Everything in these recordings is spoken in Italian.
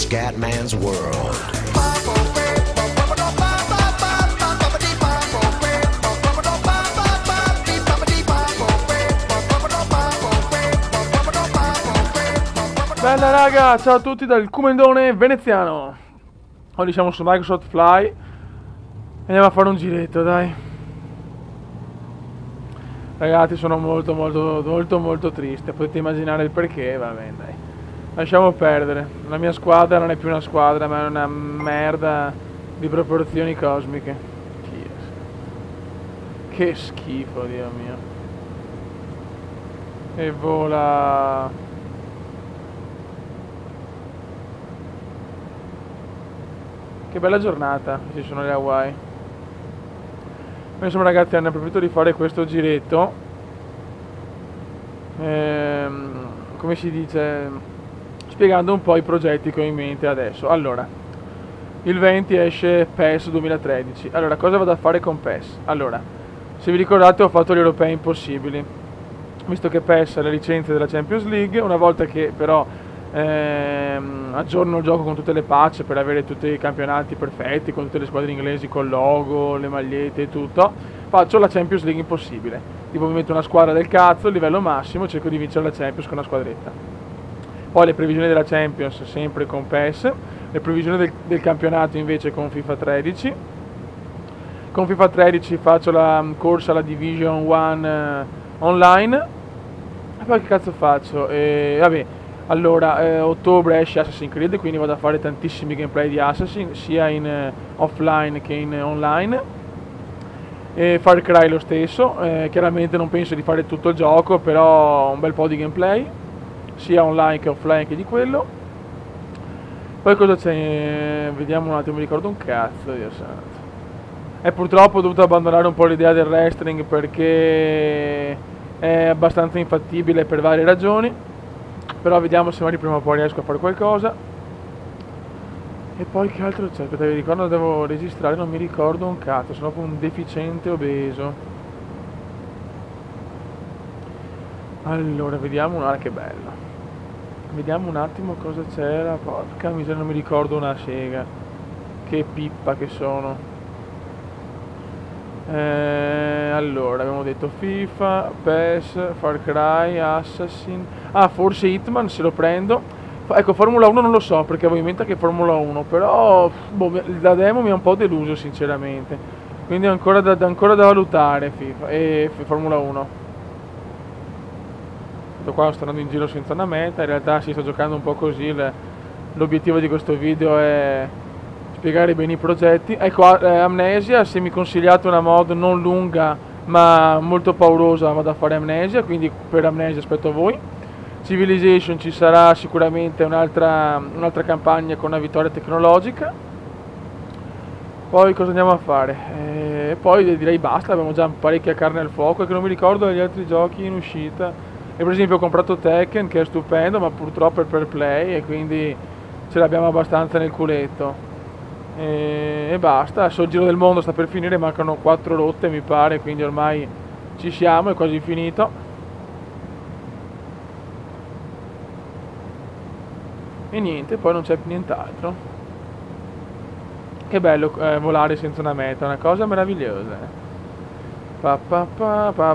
Scatman's World. Bella raga, ciao a tutti dal Cumendone veneziano. Oggi siamo su Microsoft Fly. Andiamo a fare un giretto, dai. Ragazzi, sono molto triste. Potete immaginare il perché, va bene, dai. Lasciamo perdere. La mia squadra non è più una squadra, ma è una merda di proporzioni cosmiche. Che schifo, Dio mio. E vola. Che bella giornata, ci sono le Hawaii. Insomma ragazzi, ne approfitto di fare questo giretto. Come si dice, spiegando un po' i progetti che ho in mente adesso. Allora, il 20 esce PES 2013. Allora, cosa vado a fare con PES? Allora, se vi ricordate ho fatto gli europei impossibili, visto che PES ha le licenze della Champions League. Una volta che però aggiorno il gioco con tutte le patch per avere tutti i campionati perfetti, con tutte le squadre inglesi, col logo, le magliette e tutto, faccio la Champions League impossibile. Tipo mi metto una squadra del cazzo, livello massimo, e cerco di vincere la Champions con una squadretta. Poi le previsioni della Champions sempre con PES, le previsioni del campionato invece con FIFA 13. Con FIFA 13 faccio la corsa alla Division 1 online. E poi che cazzo faccio? Vabbè, allora, ottobre esce Assassin's Creed, quindi vado a fare tantissimi gameplay di Assassin, sia in offline che in online. E Far Cry lo stesso, chiaramente non penso di fare tutto il gioco, però un bel po' di gameplay, sia online che offline che di quello. Poi cosa c'è? Vediamo un attimo, mi ricordo un cazzo, Dio santo. E purtroppo ho dovuto abbandonare un po' l'idea del wrestling perché è abbastanza infattibile per varie ragioni. Però vediamo se magari prima o poi riesco a fare qualcosa. E poi che altro c'è? Aspetta, vi ricordo, devo registrare, non mi ricordo un cazzo, sono proprio un deficiente obeso. Allora, vediamo che bello. Vediamo un attimo cosa c'era. Porca miseria, non mi ricordo una sega. Che pippa che sono. Allora, abbiamo detto FIFA, PES, Far Cry, Assassin. Ah, forse Hitman se lo prendo. Ecco, Formula 1 non lo so perché avevo in mente che Formula 1, però boh, la demo mi ha un po' deluso sinceramente. Quindi è ancora da valutare FIFA e Formula 1. Questo qua sto andando in giro senza una meta, in realtà si sto giocando un po' così. L'obiettivo di questo video è spiegare bene i progetti. Ecco, Amnesia, se mi consigliate una mod non lunga ma molto paurosa, vado a fare Amnesia, quindi per Amnesia aspetto voi. Civilization ci sarà sicuramente un'altra campagna con una vittoria tecnologica. Poi cosa andiamo a fare? Poi direi basta, abbiamo già parecchia carne al fuoco, e che non mi ricordo degli altri giochi in uscita. E per esempio ho comprato Tekken, che è stupendo, ma purtroppo è per play e quindi ce l'abbiamo abbastanza nel culetto. E basta, adesso il giro del mondo sta per finire, mancano 4 rotte mi pare, quindi ormai ci siamo, è quasi finito. E niente, poi non c'è più nient'altro. Che bello volare senza una meta, una cosa meravigliosa.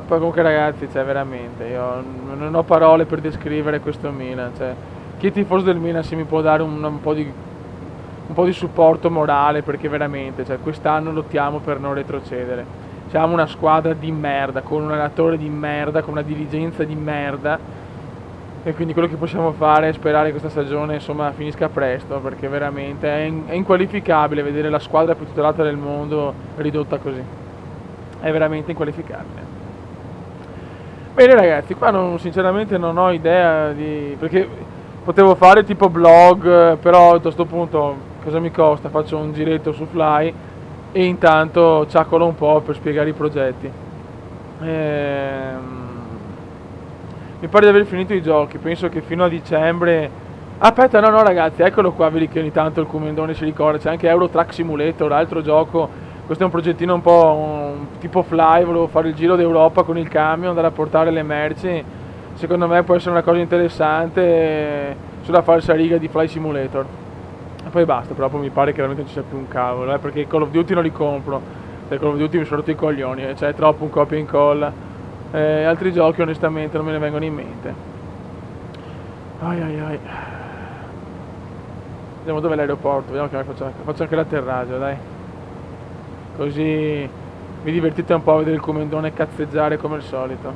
Comunque ragazzi, cioè veramente, io non ho parole per descrivere questo Milan, cioè, chi è tifoso del Milan se mi può dare un po' di supporto morale, perché veramente, cioè, quest'anno lottiamo per non retrocedere. Siamo una squadra di merda, con un allenatore di merda, con una dirigenza di merda, e quindi quello che possiamo fare è sperare che questa stagione insomma finisca presto, perché veramente è inqualificabile vedere la squadra più titolata del mondo ridotta così. È veramente inqualificabile. Bene ragazzi, qua sinceramente non ho idea perché potevo fare tipo blog, però a questo punto cosa mi costa? Faccio un giretto su Fly e intanto ciaccolo un po' per spiegare i progetti. Mi pare di aver finito i giochi, penso che fino a dicembre. Aspetta, no ragazzi, eccolo qua, vedi che ogni tanto il Cumendone si ricorda, c'è anche Euro Truck Simulator, altro gioco. Questo è un progettino un po' tipo Fly, volevo fare il giro d'Europa con il camion, andare a portare le merci. Secondo me può essere una cosa interessante sulla falsariga di Fly Simulator. Poi basta, però poi mi pare che veramente non ci sia più un cavolo, perché Call of Duty non li compro, per Call of Duty mi sono rotto i coglioni, cioè è troppo un copia e incolla. Altri giochi onestamente non me ne vengono in mente. Ai ai ai. Vediamo dov'è l'aeroporto, vediamo che faccio anche l'atterraggio, dai. Così vi divertite un po' a vedere il comandone cazzeggiare come al solito.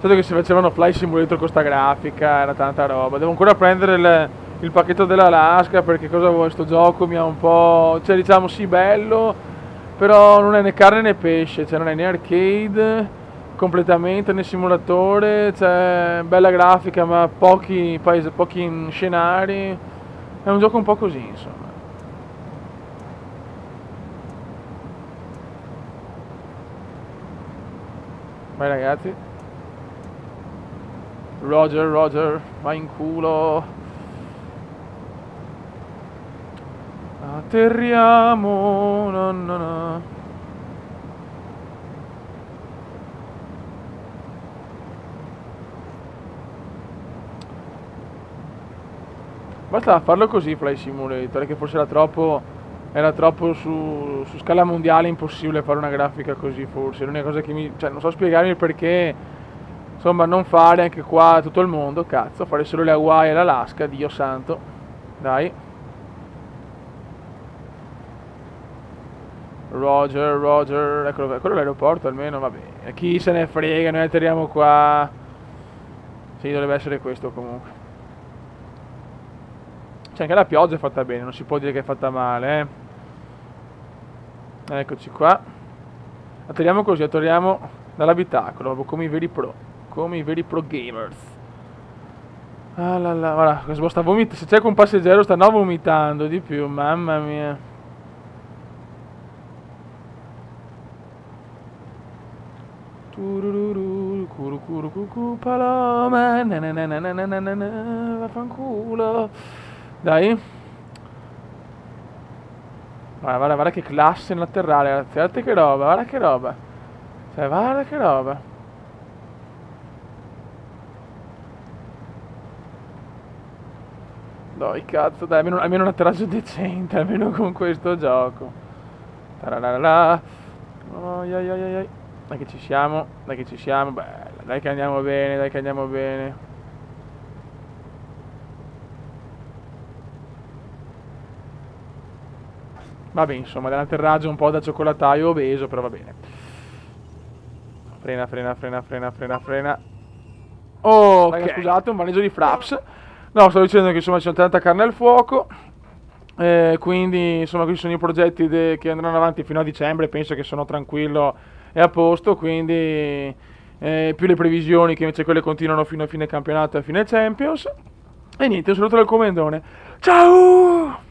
Certo che si facevano Fly Simulator con sta grafica, era tanta roba. Devo ancora prendere il pacchetto dell'Alaska, perché cosa vuoi, sto gioco mi ha un po'... cioè diciamo sì bello, però non è né carne né pesce, cioè non è né arcade completamente né simulatore, cioè bella grafica ma pochi scenari, è un gioco un po' così insomma. Vai ragazzi. Roger, vai in culo. Atterriamo, no. Basta farlo così Fly Simulator, che forse era troppo su scala mondiale impossibile fare una grafica così, forse. L'unica cosa che cioè non so spiegarmi il perché, insomma, non fare anche qua tutto il mondo, cazzo, fare solo le Hawaii e l'Alaska, Dio santo. Dai. Roger, eccolo, quello è l'aeroporto almeno, va bene. Chi se ne frega, noi atterriamo qua. Sì, dovrebbe essere questo comunque. C'è anche la pioggia è fatta bene, non si può dire che è fatta male, Eccoci qua. Atterriamo così, atterriamo dall'abitacolo, come i veri pro gamers. Ah là là, guarda, sta vomitando, se c'è un passeggero sta vomitando di più, mamma mia. Turururu, curucurucucu, paloma, vaffanculo. Dai. Guarda che classe nell'atterrare, ragazzi. Guardate che roba, guarda che roba. Cioè, guarda che roba. Dai, cazzo, dai, almeno un atterraggio decente, almeno con questo gioco. Tararara. Oh, ai. Dai che ci siamo, bella, dai che andiamo bene, Vabbè, insomma, dell'atterraggio un po' da cioccolataio obeso, però va bene. Frena. Ok. Raga, scusate, un maneggio di Fraps. No, stavo dicendo che insomma c'è tanta carne al fuoco. Quindi insomma questi sono i progetti che andranno avanti fino a dicembre. Penso che sono tranquillo e a posto. Quindi più le previsioni che invece quelle continuano fino a fine campionato e a fine Champions. E niente, un saluto dal comandone. Ciao!